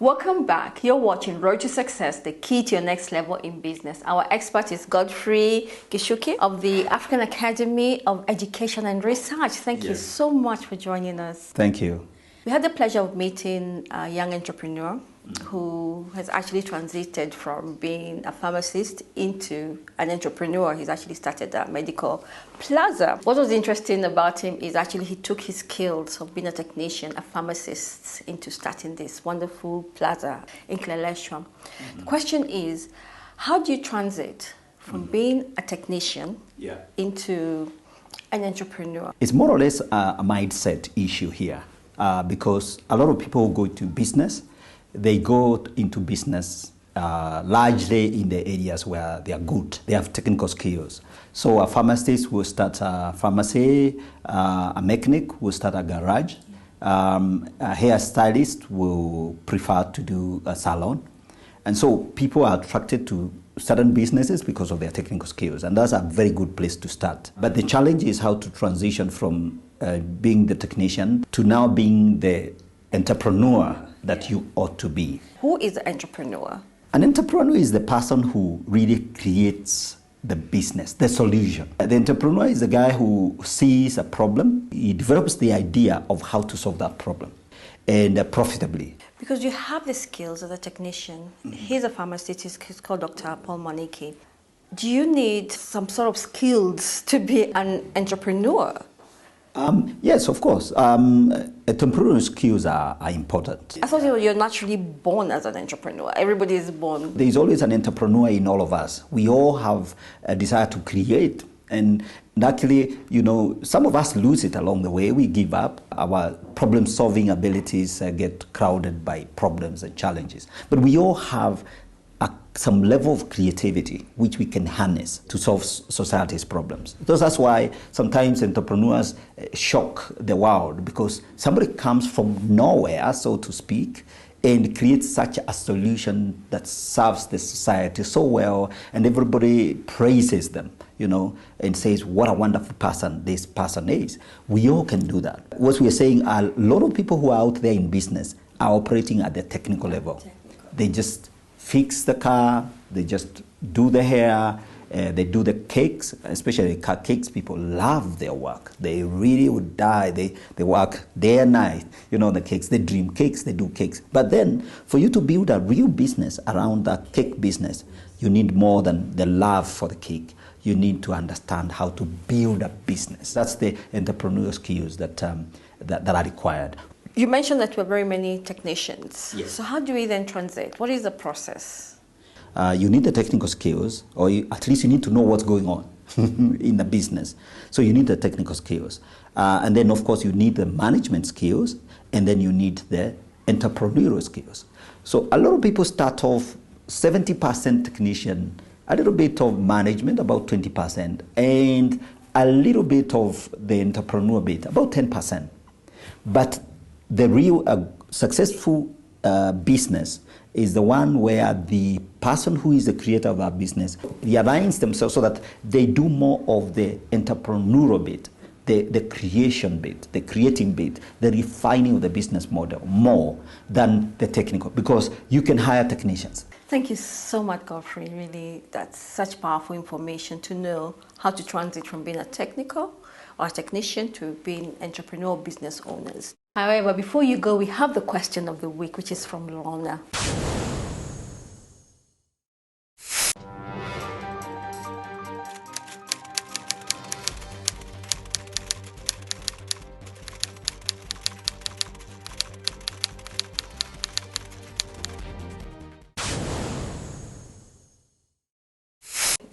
Welcome back. You're watching Road to Success, the key to your next level in business. Our expert is Godfrey Gichuki of the African Academy of Education and Research. Thank you so much for joining us. Thank you. We had the pleasure of meeting a young entrepreneur who has actually transited from being a pharmacist into an entrepreneur. He's actually started a medical plaza. What was interesting about him is actually he took his skills of being a technician, a pharmacist, into starting this wonderful plaza in Clelesham. The question is, how do you transit from being a technician into an entrepreneur? It's more or less a mindset issue here because a lot of people go into business. They go into business largely in the areas where they are good. They have technical skills. So a pharmacist will start a pharmacy, a mechanic will start a garage, a hairstylist will prefer to do a salon. And so people are attracted to certain businesses because of their technical skills, and that's a very good place to start. But the challenge is how to transition from being the technician to now being the entrepreneur that you ought to be. Who is an entrepreneur? An entrepreneur is the person who really creates the business, the solution. The entrepreneur is the guy who sees a problem, he develops the idea of how to solve that problem, and profitably. Because you have the skills as a technician. He's a pharmacist, he's called Dr. Paul Moniki. Do you need some sort of skills to be an entrepreneur? Yes, of course. Entrepreneurial skills are important. I thought you're naturally born as an entrepreneur. Everybody is born. There is always an entrepreneur in all of us. We all have a desire to create. And actually, some of us lose it along the way. We give up. Our problem-solving abilities get crowded by problems and challenges. But we all have some level of creativity which we can harness to solve society's problems. That's why sometimes entrepreneurs shock the world, because somebody comes from nowhere, so to speak, and creates such a solution that serves the society so well, and everybody praises them, and says what a wonderful person this person is. We all can do that. What we are saying, a lot of people who are out there in business are operating at the technical level. They just fix the car, they just do the hair, they do the cakes, especially cakes. People love their work. They really would die. They work day and night, the cakes. They dream cakes, they do cakes. But then for you to build a real business around that cake business, you need more than the love for the cake. You need to understand how to build a business. That's the entrepreneurial skills that are required. You mentioned that there were very many technicians. Yes. So how do we then transit? What is the process? You need the technical skills, or at least you need to know what's going on in the business. So you need the technical skills. And then, of course, you need the management skills, and then you need the entrepreneurial skills. So a lot of people start off 70% technician, a little bit of management, about 20%, and a little bit of the entrepreneur bit, about 10%. But the real successful business is the one where the person who is the creator of that business realigns themselves so that they do more of the entrepreneurial bit, the creation bit, the creating bit, the refining of the business model more than the technical, because you can hire technicians. Thank you so much, Godfrey. Really, that's such powerful information to know how to transit from being a technical or a technician to being entrepreneurial business owners. However, before you go, we have the question of the week, which is from Lorna.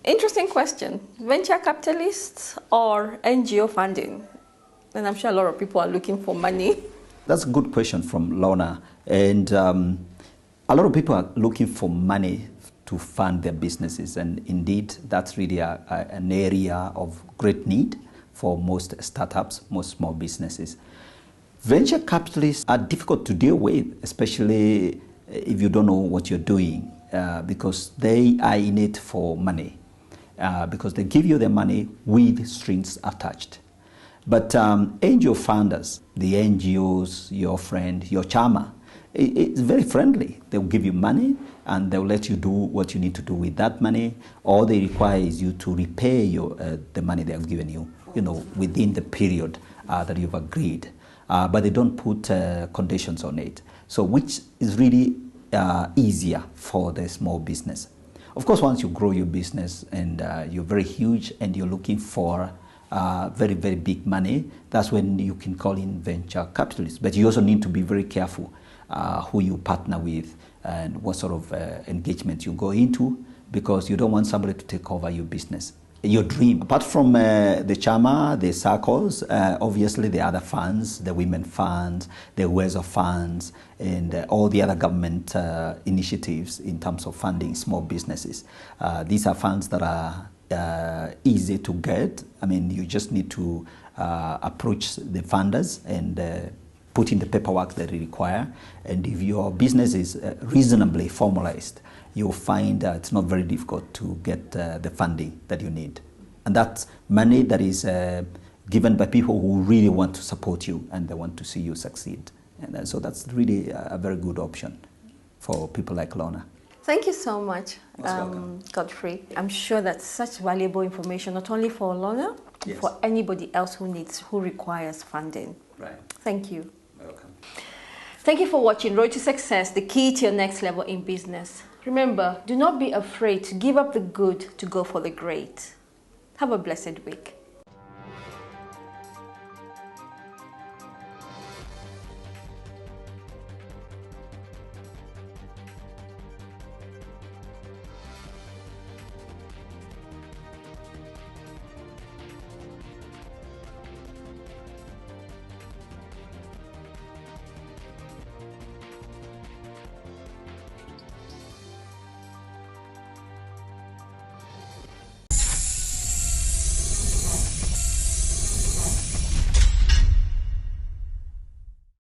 Interesting question. Venture capitalists or NGO funding? And I'm sure a lot of people are looking for money. That's a good question from Lorna. And a lot of people are looking for money to fund their businesses. And indeed, that's really an area of great need for most startups, most small businesses. Venture capitalists are difficult to deal with, especially if you don't know what you're doing, because they are in it for money. Because they give you the money with strings attached. But angel funders, the NGOs, your friend, your charmer, it's very friendly. They'll give you money and they'll let you do what you need to do with that money. All they require is you to repay the money they have given you, within the period that you've agreed. But they don't put conditions on it. So which is really easier for the small business. Of course, once you grow your business and you're very huge and you're looking for very, very big money, that's when you can call in venture capitalists. But you also need to be very careful who you partner with and what sort of engagement you go into, because you don't want somebody to take over your business, your dream. Apart from the Chama, the circles, obviously the other funds, the women funds, the Wezo funds, and all the other government initiatives in terms of funding small businesses. These are funds that are easy to get. I mean, you just need to approach the funders and put in the paperwork that they require. And if your business is reasonably formalized, you'll find it's not very difficult to get the funding that you need. And that's money that is given by people who really want to support you and they want to see you succeed. And so that's really a very good option for people like Lorna. Thank you so much, Godfrey. I'm sure that's such valuable information, not only for Lorna, yes, for anybody else who requires funding. Right. Thank you. Welcome. Thank you for watching Road to Success, the key to your next level in business. Remember, do not be afraid to give up the good to go for the great. Have a blessed week.